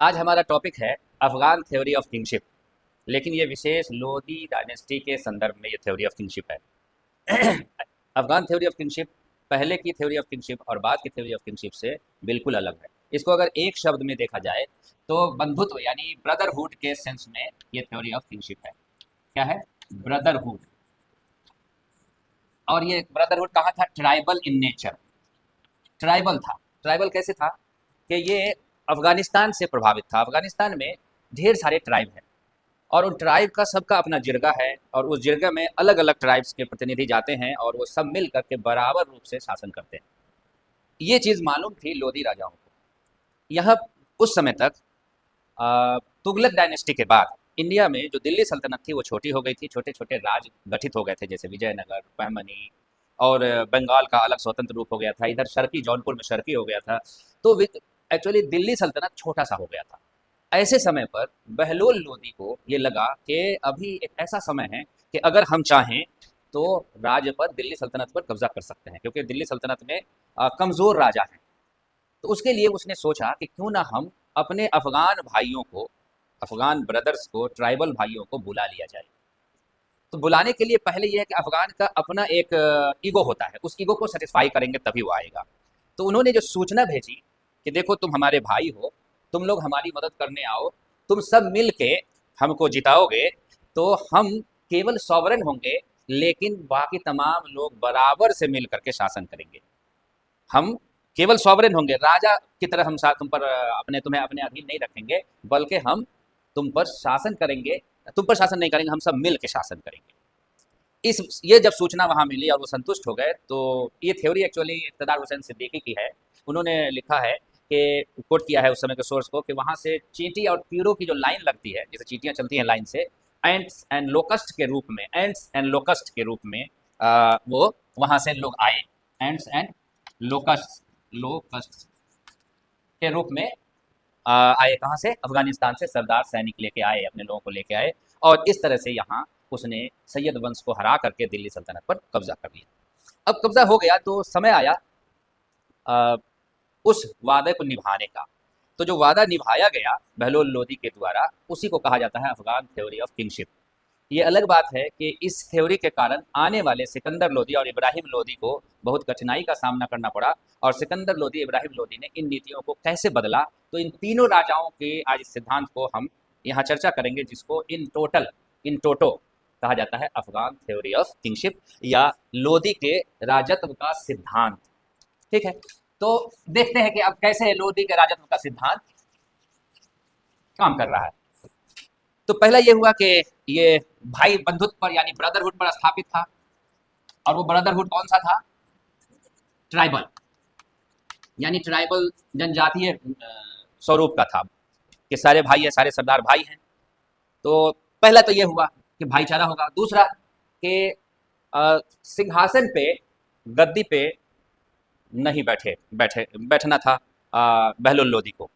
आज हमारा टॉपिक है अफगान थ्योरी ऑफ किंगशिप। लेकिन ये विशेष लोदी डायनेस्टी के संदर्भ में ये थ्योरी ऑफ किंगशिप है। अफगान थ्योरी ऑफ किंगशिप पहले की थ्योरी ऑफ किंगशिप और बाद की थ्योरी ऑफ किंगशिप से बिल्कुल अलग है। इसको अगर एक शब्द में देखा जाए तो बंधुत्व यानी ब्रदरहुड के सेंस में ये थ्योरी ऑफ किंगशिप है। क्या है? ब्रदरहुड। और ये ब्रदरहुड कहाँ था? Tribal in nature. ट्राइबल था। ट्राइबल कैसे था कि ये अफगानिस्तान से प्रभावित था। अफगानिस्तान में ढेर सारे ट्राइब हैं और उन ट्राइब का सबका अपना जिरगा है और उस जिरगा में अलग अलग ट्राइब्स के प्रतिनिधि जाते हैं और वो सब मिल करके बराबर रूप से शासन करते हैं। ये चीज़ मालूम थी लोधी राजाओं को। यह उस समय तक तुगलक डायनेस्टी के बाद इंडिया में जो दिल्ली सल्तनत थी वो छोटी हो गई थी। छोटे छोटे राज गठित हो गए थे, जैसे विजयनगर, बहमनी और बंगाल का अलग स्वतंत्र रूप हो गया था। इधर शर्की, जौनपुर में शर्की हो गया था। तो एक्चुअली दिल्ली सल्तनत छोटा सा हो गया था। ऐसे समय पर बहलोल लोदी को ये लगा कि अभी एक ऐसा समय है कि अगर हम चाहें तो राज्य पर, दिल्ली सल्तनत पर कब्जा कर सकते हैं, क्योंकि दिल्ली सल्तनत में कमज़ोर राजा हैं। तो उसके लिए उसने सोचा कि क्यों ना हम अपने अफगान भाइयों को, अफगान ब्रदर्स को, ट्राइबल भाइयों को बुला लिया जाए। तो बुलाने के लिए पहले यह है कि अफगान का अपना एक ईगो होता है, उस ईगो को सेटिस्फाई करेंगे तभी वो आएगा। तो उन्होंने जो सूचना भेजी कि देखो तुम हमारे भाई हो, तुम लोग हमारी मदद करने आओ, तुम सब मिल के हमको जिताओगे तो हम केवल सॉवरन होंगे, लेकिन बाकी तमाम लोग बराबर से मिल करके शासन करेंगे। हम केवल सॉवरेन होंगे, राजा की तरह हम तुम पर अपने, तुम्हें अपने अधीन नहीं रखेंगे, बल्कि हम तुम पर शासन करेंगे। तुम पर शासन नहीं करेंगे, हम सब मिल के शासन करेंगे। इस ये जब सूचना वहाँ मिली और वो संतुष्ट हो गए, तो ये थ्योरी एक्चुअली इक़्तिदार हुसैन सिद्दीकी की है। उन्होंने लिखा है कि, कोट किया है उस समय के सोर्स को, कि वहाँ से चींटी और कीड़ों की जो लाइन लगती है, जैसे चींटियाँ चलती हैं लाइन से, एंट्स एंड लोकस्ट के रूप में वो वहाँ से लोग आए। एंट्स एंड लोकस्ट लोकस्ट के रूप में आए। कहाँ से? अफगानिस्तान से सरदार सैनिक लेके आए, अपने लोगों को लेके आए। और इस तरह से यहाँ उसने सैयद वंश को हरा करके दिल्ली सल्तनत पर कब्जा कर लिया। अब कब्जा हो गया तो समय आया अ, उस वादे को निभाने का। तो जो वादा निभाया गया बहलोल लोदी के द्वारा, उसी को कहा जाता है अफगान थ्योरी ऑफ किंगशिप। ये अलग बात है कि इस थ्योरी के कारण आने वाले सिकंदर लोदी और इब्राहिम लोदी को बहुत कठिनाई का सामना करना पड़ा। और सिकंदर लोदी, इब्राहिम लोदी ने इन नीतियों को कैसे बदला, तो इन तीनों राजाओं के आज इस सिद्धांत को हम यहाँ चर्चा करेंगे, जिसको इन टोटो कहा जाता है अफगान थ्योरी ऑफ किंगशिप, या लोदी के राजत्व का सिद्धांत। ठीक है, तो देखते हैं कि अब कैसे लोदी के राजत्व का सिद्धांत काम कर रहा है। तो पहला ये हुआ कि ये भाई बंधुत्व पर यानी ब्रदरहुड पर स्थापित था। और वो ब्रदरहुड कौन सा था? ट्राइबल, यानी ट्राइबल जनजातीय स्वरूप का था, कि सारे भाई है, सारे सरदार भाई हैं। तो पहला तो ये हुआ कि भाईचारा होगा। दूसरा कि सिंहासन पे, गद्दी पे नहीं बैठना था बहलोल लोदी को।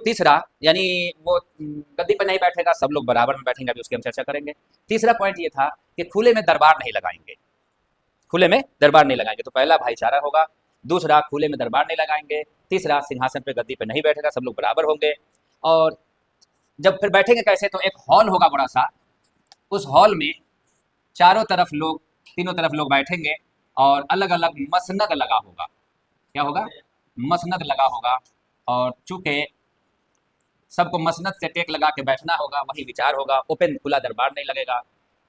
तीसरा, यानी वो गद्दी पर नहीं बैठेगा, सब लोग बराबर में बैठेंगे, अभी उसकी हम चर्चा करेंगे। तीसरा पॉइंट ये था कि खुले में दरबार नहीं लगाएंगे। खुले में दरबार नहीं लगाएंगे, तो पहला भाईचारा होगा। दूसरा, खुले में दरबार नहीं लगाएंगे। तीसरा, सिंहासन पे, गद्दी पे नहीं बैठेगा, सब लोग बराबर होंगे। और जब फिर बैठेंगे कैसे, तो एक हॉल होगा बड़ा सा। उस हॉल में चारों तरफ लोग, तीनों तरफ लोग बैठेंगे और अलग अलग मसनद लगा होगा। क्या होगा? मसनद लगा होगा। और चूंकि सबको मसनद से टेक लगा के बैठना होगा, वही विचार होगा, ओपन खुला दरबार नहीं लगेगा।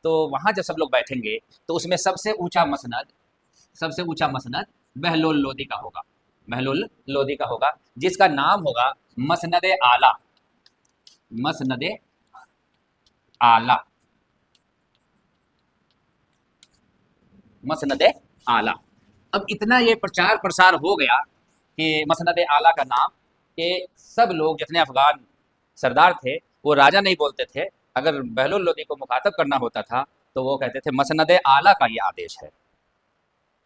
तो वहां जब सब लोग बैठेंगे तो उसमें सबसे ऊंचा मसनद बहलोल लोदी का होगा। बहलोल लोदी का होगा, जिसका नाम होगा मसनद आला। मसनद आला। मसनद आला। अब इतना ये प्रचार प्रसार हो गया कि मसनद आला का नाम, कि सब लोग जितने अफगान सरदार थे वो राजा नहीं बोलते थे। अगर बहलोल लोदी को मुखातब करना होता था तो वो कहते थे मसनद आला का ये आदेश है,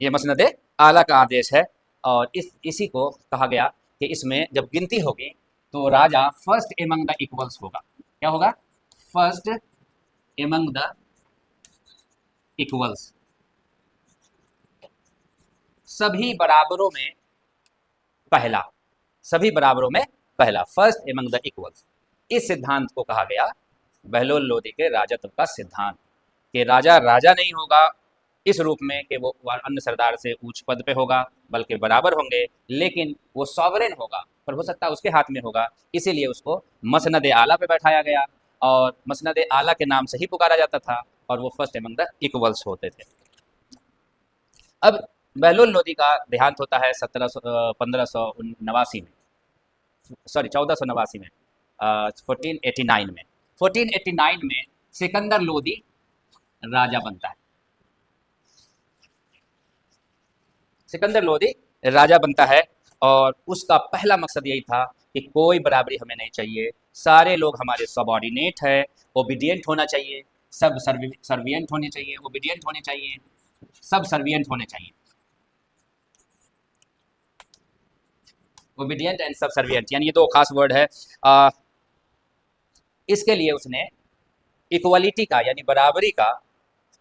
ये मसनद आला का आदेश है। और इसी को कहा गया कि इसमें जब गिनती होगी तो राजा फर्स्ट एमंग द इक्वल्स होगा। क्या होगा? First among the equals. सभी बराबरों में पहला, सभी बराबरों में पहला, फर्स्ट एमंग द इक्वल्स। इस सिद्धांत को कहा गया बहलोल लोदी के राजत्व का सिद्धांत, कि राजा राजा नहीं होगा इस रूप में कि वो अन्य सरदार से उच्च पद पे होगा, बल्कि बराबर होंगे, लेकिन वो सॉवरेन होगा, प्रभुसत्ता उसके हाथ में होगा। इसीलिए उसको मसनद आला पे बैठाया गया, और मसनद आला के नाम से ही पुकारा जाता था, और वो फर्स्ट एमंग द इक्वल्स होते थे। अब बहलोल लोदी का देहांत होता है 1589 में, सॉरी 1489 में, 1489 में। 1489 में सिकंदर लोदी राजा बनता है। सिकंदर लोदी राजा बनता है, और उसका पहला मकसद यही था कि कोई बराबरी हमें नहीं चाहिए, सारे लोग हमारे सबऑर्डिनेट है, ओबीडियंट होना चाहिए, सब सर्वियंट होने चाहिए, ओबीडियंट होने चाहिए, सब सर्वियंट होने चाहिए, ओबीडियंट एंड सब सर्वियंट, यानी ये दो खास वर्ड है। इसके लिए उसने इक्वलिटी का यानी बराबरी का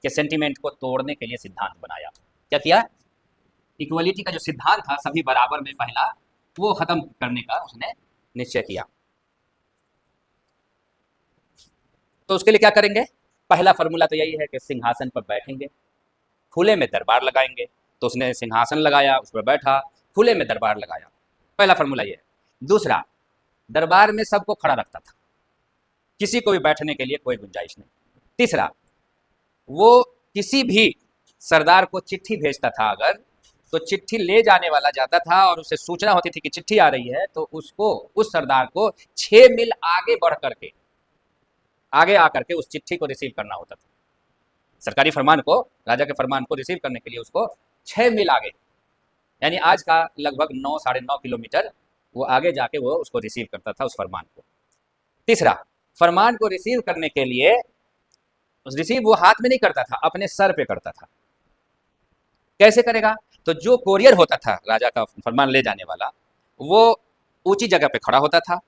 के सेंटिमेंट को तोड़ने के लिए सिद्धांत बनाया। क्या किया? इक्वलिटी का जो सिद्धांत था सभी बराबर में पहला, वो खत्म करने का उसने निश्चय किया। तो उसके लिए क्या करेंगे? पहला फॉर्मूला तो यही है कि सिंहासन पर बैठेंगे, खुले में दरबार लगाएंगे। तो उसने सिंहासन लगाया, उस पर बैठा, खुले में दरबार लगाया। पहला फॉर्मूला ये है। दूसरा, दरबार में सबको खड़ा रखता था, किसी को भी बैठने के लिए कोई गुंजाइश नहीं। तीसरा, वो किसी भी सरदार को चिट्ठी भेजता था अगर, तो चिट्ठी ले जाने वाला जाता था और उसे सूचना होती थी कि चिट्ठी आ रही है, तो उसको, उस सरदार को 6 मील आगे बढ़ करके, आगे आकर के उस चिट्ठी को रिसीव करना होता था। सरकारी फरमान को, राजा के फरमान को रिसीव करने के लिए उसको 6 मील आगे, यानी आज का लगभग 9 साढ़े 9 किलोमीटर वो आगे जाके वो उसको रिसीव करता था, उस फरमान को। तीसरा, फरमान को रिसीव करने के लिए रिसीव वो हाथ में नहीं करता था, अपने सर पे करता था। कैसे करेगा? तो जो कोरियर होता था राजा का फरमान ले जाने वाला, वो ऊंची जगह पे खड़ा होता था,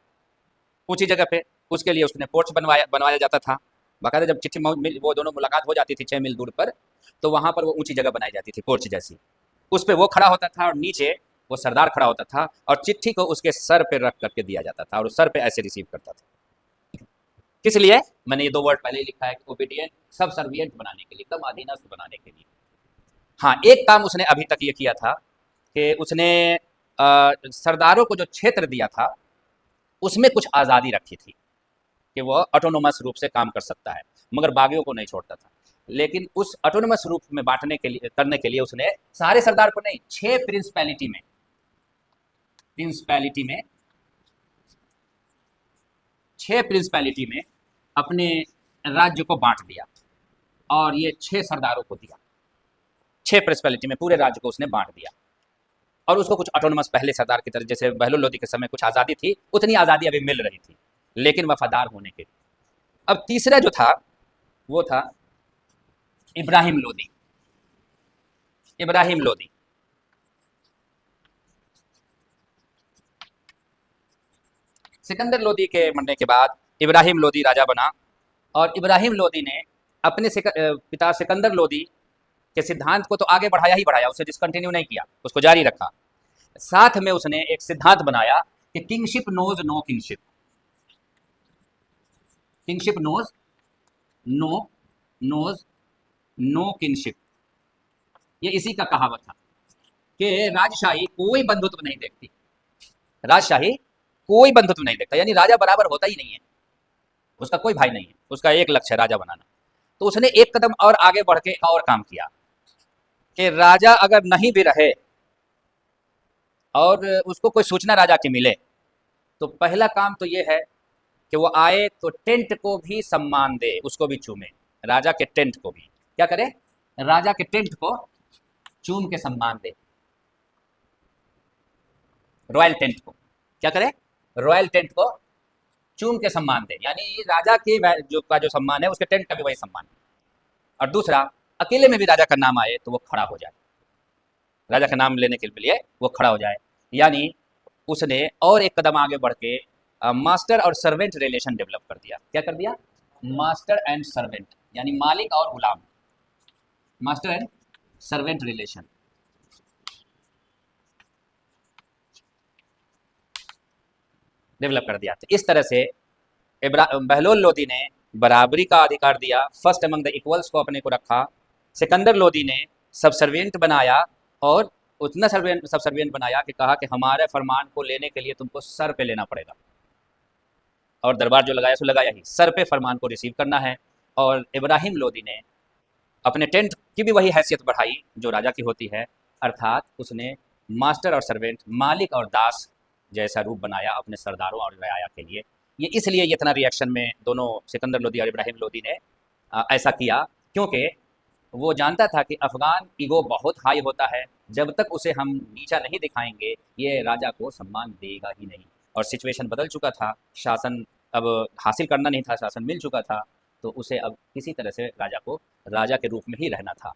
ऊंची जगह पे, उसके लिए उसने पोर्च बनवाया जाता था। बाकायदा जब चिट्ठी वो दोनों मुलाकात हो जाती थी 6 मील दूर पर, तो वहां पर वो ऊंची जगह बनाई जाती थी, पोर्च जैसी। उस पर वो खड़ा होता था और नीचे वो सरदार खड़ा होता था, और चिट्ठी को उसके सर पे रख करके दिया जाता था, और उस सर पे ऐसे रिसीव करता था। किस लिए? मैंने ये 2 वर्ड पहले ही लिखा है, ओबीडियंट, सब सर्वियंट बनाने के लिए, कम अधीनस्थ बनाने के लिए। हाँ, एक काम उसने अभी तक ये किया था कि उसने सरदारों को जो क्षेत्र दिया था उसमें कुछ आज़ादी रखी थी कि वह ऑटोनोमस रूप से काम कर सकता है, मगर बागियों को नहीं छोड़ता था। लेकिन उस ऑटोनोमस रूप में बांटने के लिए, करने के लिए उसने सारे सरदार को नहीं, 6 प्रिंसिपैलिटी में, प्रिंसिपैलिटी में 6 प्रिंसिपैलिटी में अपने राज्य को बांट दिया, और ये 6 सरदारों को दिया। 6 प्रिंसिपैलिटी में पूरे राज्य को उसने बांट दिया, और उसको कुछ ऑटोनोमस, पहले सरदार की तरह जैसे बहलोल लोदी के समय कुछ आज़ादी थी, उतनी आज़ादी अभी मिल रही थी, लेकिन वफादार होने के लिए। अब तीसरा जो था वो था इब्राहिम लोदी। इब्राहिम लोदी सिकंदर लोदी के मरने के बाद इब्राहिम लोदी राजा बना, और इब्राहिम लोदी ने अपने पिता सिकंदर लोदी के सिद्धांत को तो आगे बढ़ाया ही बढ़ाया, उसे डिसकंटिन्यू नहीं किया, उसको जारी रखा। साथ में उसने एक सिद्धांत बनाया कि kingship knows no kingship, kingship knows no kingship. ये इसी का कहावत था कि राजशाही कोई बंधुत्व नहीं देखती, राजशाही कोई बंधुत्व नहीं देखता, यानी राजा बराबर होता ही नहीं है, उसका कोई भाई नहीं है, उसका एक लक्ष्य है राजा बनाना। तो उसने एक कदम और आगे बढ़ के और काम किया कि राजा अगर नहीं भी रहे और उसको कोई सूचना राजा की मिले, तो पहला काम तो ये है कि वो आए तो टेंट को भी सम्मान दे, उसको भी चूमे, राजा के टेंट को भी क्या करे, राजा के टेंट को चूम के सम्मान दे, रॉयल टेंट को क्या करे, रॉयल टेंट को चूम के सम्मान दे, यानी राजा के जो सम्मान है उसके टेंट का भी वही सम्मान है। और दूसरा, अकेले में भी राजा का नाम आए तो वो खड़ा हो जाए, राजा का नाम लेने के लिए वो खड़ा हो जाए। यानी उसने और एक कदम आगे बढ़ के मास्टर और सर्वेंट रिलेशन डेवलप कर दिया। क्या कर दिया? मास्टर एंड सर्वेंट, यानी मालिक और गुलाम, master and servant relation. Develop कर दिया। तो इस तरह से बहलोल लोदी ने बराबरी का अधिकार दिया, फर्स्ट अमंग द इक्वल्स को अपने को रखा। सिकंदर लोदी ने सबसर्विएंट बनाया, और उतना सबसर्विएंट बनाया कि कहा कि हमारे फरमान को लेने के लिए तुमको सर पे लेना पड़ेगा, और दरबार जो लगाया सो लगाया ही, सर पे फरमान को रिसीव करना है। और इब्राहिम लोदी ने अपने टेंट की भी वही हैसियत बढ़ाई जो राजा की होती है, अर्थात उसने मास्टर और सर्वेंट, मालिक और दास जैसा रूप बनाया अपने सरदारों और रयाया के लिए। ये इसलिए इतना रिएक्शन में दोनों सिकंदर लोदी और इब्राहिम लोदी ने ऐसा किया, क्योंकि वो जानता था कि अफगान ईगो बहुत हाई होता है, जब तक उसे हम नीचा नहीं दिखाएंगे ये राजा को सम्मान देगा ही नहीं। और सिचुएशन बदल चुका था, शासन अब हासिल करना नहीं था, शासन मिल चुका था, तो उसे अब किसी तरह से राजा को राजा के रूप में ही रहना था।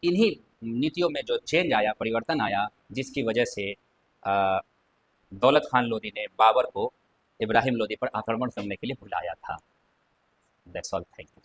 इन्हीं नीतियों में जो चेंज आया, परिवर्तन आया, जिसकी वजह से दौलत खान लोदी ने बाबर को इब्राहिम लोदी पर आक्रमण करने के लिए बुलाया था। That's all, thank you.